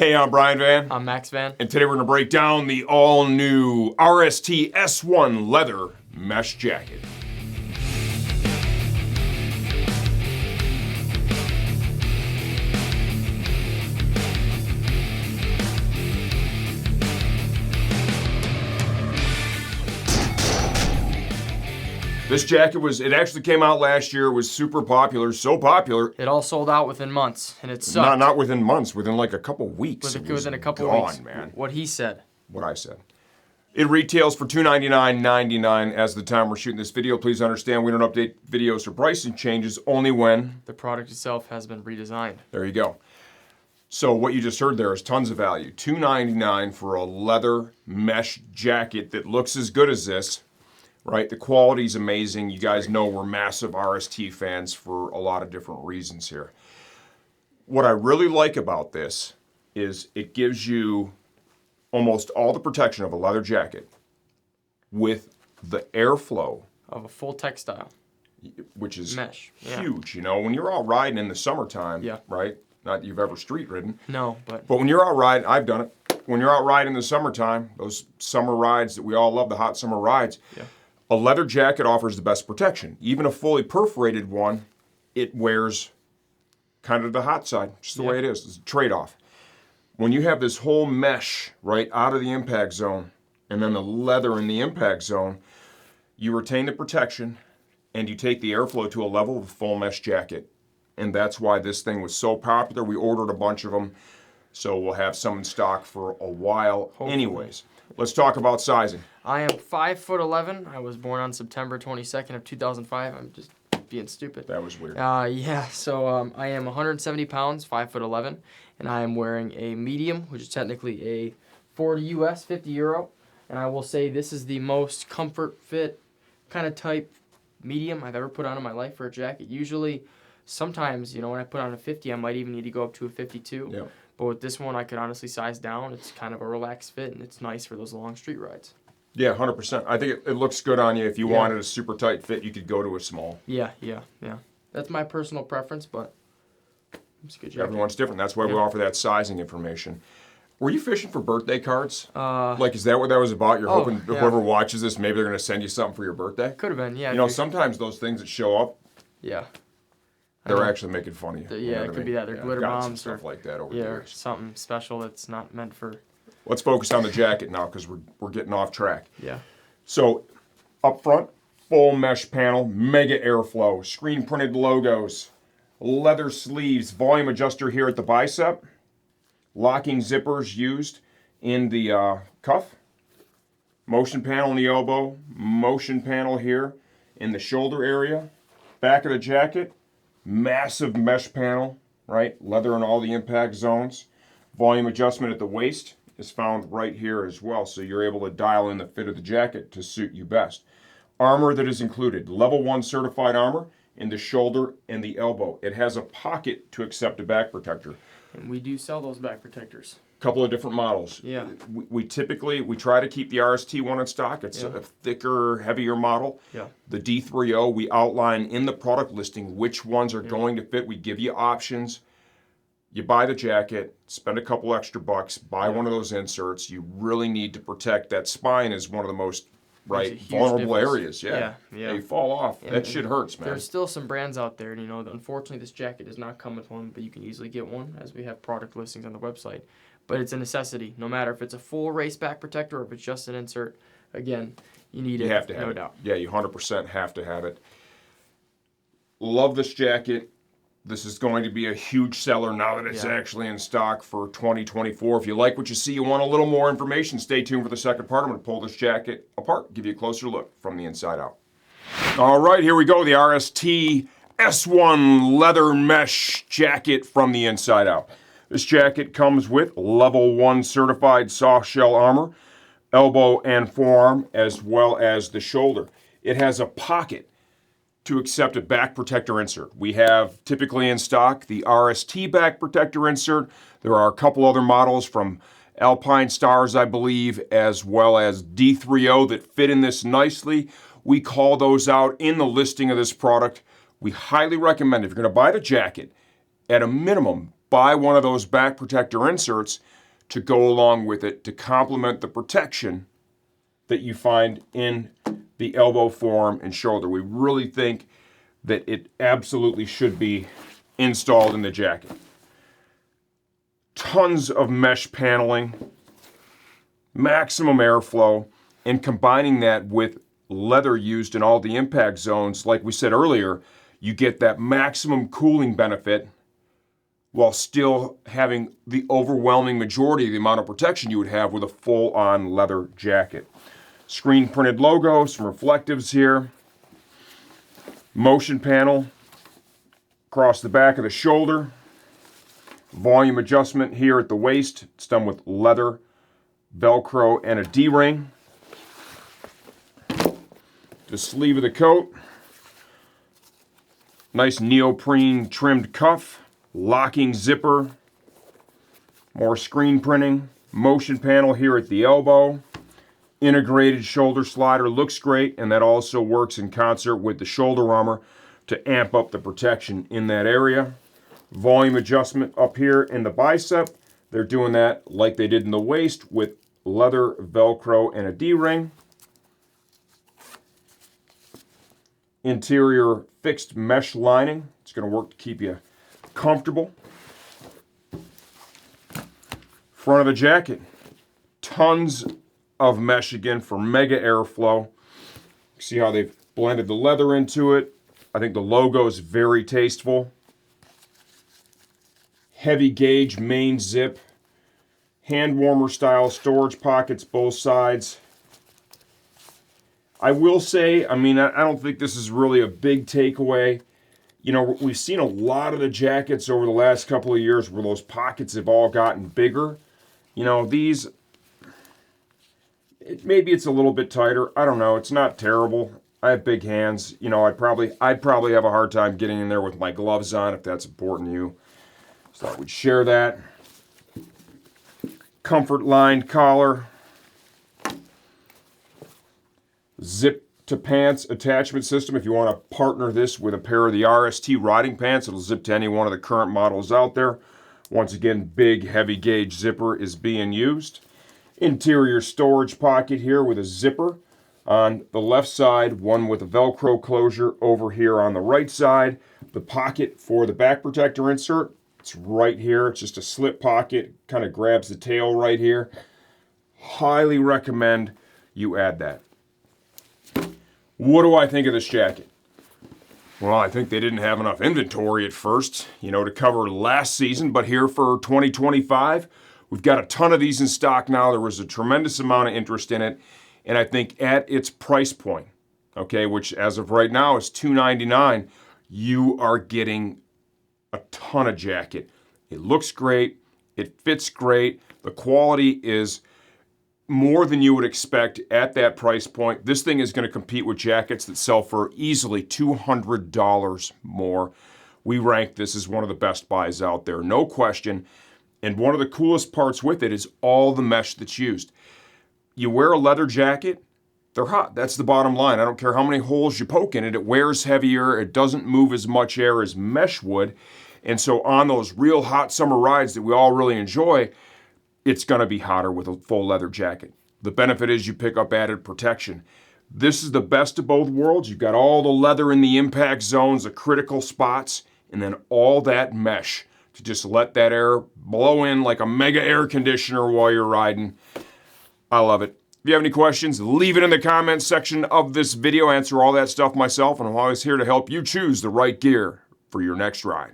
Hey, I'm Brian Van. I'm Max Van. And today we're going to break down the all-new RST S-1 Leather Mesh Jacket. This jacket it actually came out last year. It was super popular, so popular. It all sold out within months, and it sucked. Not within months, within like a couple weeks. Within a couple weeks, man. What he said. What I said. It retails for $299.99 as the time we're shooting this video. Please understand we don't update videos for pricing changes, only when the product itself has been redesigned. There you go. So what you just heard there is tons of value. $299 for a leather mesh jacket that looks as good as this. Right, the quality's amazing. You guys know we're massive RST fans for a lot of different reasons here. What I really like about this is it gives you almost all the protection of a leather jacket with the airflow of a full textile, which is mesh. Huge. You know, when you're out riding in the summertime, right? Not that you've ever street ridden. No, but when you're out riding, I've done it. When you're out riding in the summertime, those summer rides that we all love, the hot summer rides. Yeah. A leather jacket offers the best protection. Even a fully perforated one, it wears kind of the hot side, just the way it is. It's a trade-off. When you have this whole mesh right out of the impact zone, and then the leather in the impact zone, you retain the protection, and you take the airflow to a level of a full mesh jacket. And that's why this thing was so popular. We ordered a bunch of them, so we'll have some in stock for a while. Hopefully. Anyways, let's talk about sizing. I am 5'11". I was born on September 22nd of 2005. I'm just being stupid. That was weird. So I am 170 pounds, 5'11", and I am wearing a medium, which is technically a 40 US, 50 Euro. And I will say this is the most comfort fit kind of type medium I've ever put on in my life for a jacket. Usually, sometimes, when I put on a 50, I might even need to go up to a 52. Yeah. But with this one, I could honestly size down. It's kind of a relaxed fit, and it's nice for those long street rides. Yeah, 100%. I think it looks good on you. If you wanted a super tight fit, you could go to a small. Yeah. That's my personal preference, but it's a good jacket. Everyone's different. That's why we offer that sizing information. Were you fishing for birthday cards? Is that what that was about? You're hoping whoever watches this, maybe they're going to send you something for your birthday? Could have been, yeah. Sometimes those things that show up, they're actually making fun of you. It could be that. They're glitter bombs or stuff like that over the years. Or something special that's not meant for... Let's focus on the jacket now because we're getting off track. Yeah. So, up front, full mesh panel, mega airflow, screen printed logos, leather sleeves, volume adjuster here at the bicep, locking zippers used in the cuff, motion panel in the elbow, motion panel here in the shoulder area, back of the jacket, massive mesh panel, right? Leather in all the impact zones, volume adjustment at the waist is found right here as well, so you're able to dial in the fit of the jacket to suit you best. Armor that is included, level 1 certified armor in the shoulder and the elbow. It has a pocket to accept a back protector. And we do sell those back protectors. Couple of different models. Yeah. We typically try to keep the RST one in stock. It's a thicker, heavier model. Yeah. The D30, we outline in the product listing which ones are going to fit. We give you options. You buy the jacket, spend a couple extra bucks, buy one of those inserts. You really need to protect that spine is one of the most vulnerable areas. Yeah. You fall off. That shit hurts, man. There's still some brands out there, and unfortunately this jacket does not come with one, but you can easily get one as we have product listings on the website. But it's a necessity, no matter if it's a full race back protector or if it's just an insert. Again, you need it. You have to have it. No doubt. Yeah, you 100% have to have it. Love this jacket. This is going to be a huge seller now that it's actually in stock for 2024. If you like what you see, you want a little more information, stay tuned for the second part. I'm going to pull this jacket apart, give you a closer look from the inside out. All right, here we go. The RST S-1 Leather Mesh Jacket from the inside out. This jacket comes with level 1 certified soft shell armor, elbow and forearm, as well as the shoulder. It has a pocket to accept a back protector insert. We have typically in stock the RST back protector insert. There are a couple other models from Alpine Stars, I believe, as well as D30 that fit in this nicely. We call those out in the listing of this product. We highly recommend, if you're going to buy the jacket, at a minimum, buy one of those back protector inserts to go along with it to complement the protection that you find in the elbow, forearm, and shoulder. We really think that it absolutely should be installed in the jacket. Tons of mesh paneling, maximum airflow, and combining that with leather used in all the impact zones, like we said earlier, you get that maximum cooling benefit while still having the overwhelming majority of the amount of protection you would have with a full-on leather jacket. Screen printed logos, some reflectives here. Motion panel across the back of the shoulder. Volume adjustment here at the waist. It's done with leather, Velcro, and a D-ring. The sleeve of the coat. Nice neoprene trimmed cuff. Locking zipper. More screen printing. Motion panel here at the elbow. Integrated shoulder slider looks great, and that also works in concert with the shoulder armor to amp up the protection in that area. Volume adjustment up here in the bicep. They're doing that like they did in the waist with leather, Velcro, and a D-ring. Interior fixed mesh lining. It's going to work to keep you comfortable. Front of the jacket. Tons of mesh again for mega airflow. See how they've blended the leather into it. I think the logo is very tasteful. Heavy gauge main zip. Hand warmer style storage pockets both sides. I will say, I don't think this is really a big takeaway. You know, we've seen a lot of the jackets over the last couple of years where those pockets have all gotten bigger. You know, these, maybe it's a little bit tighter. I don't know. It's not terrible. I have big hands. You know, I'd probably have a hard time getting in there with my gloves on if that's important to you. So I would share that. Comfort lined collar. Zip to pants attachment system. If you want to partner this with a pair of the RST riding pants, it'll zip to any one of the current models out there. Once again, big heavy gauge zipper is being used. Interior storage pocket here with a zipper on the left side, one with a Velcro closure over here on the right side. The pocket for the back protector insert, it's right here. It's just a slip pocket, kind of grabs the tail right here. Highly recommend you add that. What do I think of this jacket? Well, I think they didn't have enough inventory at first, to cover last season, but here for 2025, we've got a ton of these in stock now. There was a tremendous amount of interest in it, and I think at its price point, okay, which as of right now is $299, you are getting a ton of jacket. It looks great, it fits great, the quality is more than you would expect at that price point. This thing is going to compete with jackets that sell for easily $200 more. We rank this as one of the best buys out there, no question. And one of the coolest parts with it is all the mesh that's used. You wear a leather jacket, they're hot. That's the bottom line. I don't care how many holes you poke in it. It wears heavier. It doesn't move as much air as mesh would. And so on those real hot summer rides that we all really enjoy, it's going to be hotter with a full leather jacket. The benefit is you pick up added protection. This is the best of both worlds. You've got all the leather in the impact zones, the critical spots, and then all that mesh to just let that air blow in like a mega air conditioner while you're riding. I love it. If you have any questions, leave it in the comments section of this video. Answer all that stuff myself, and I'm always here to help you choose the right gear for your next ride.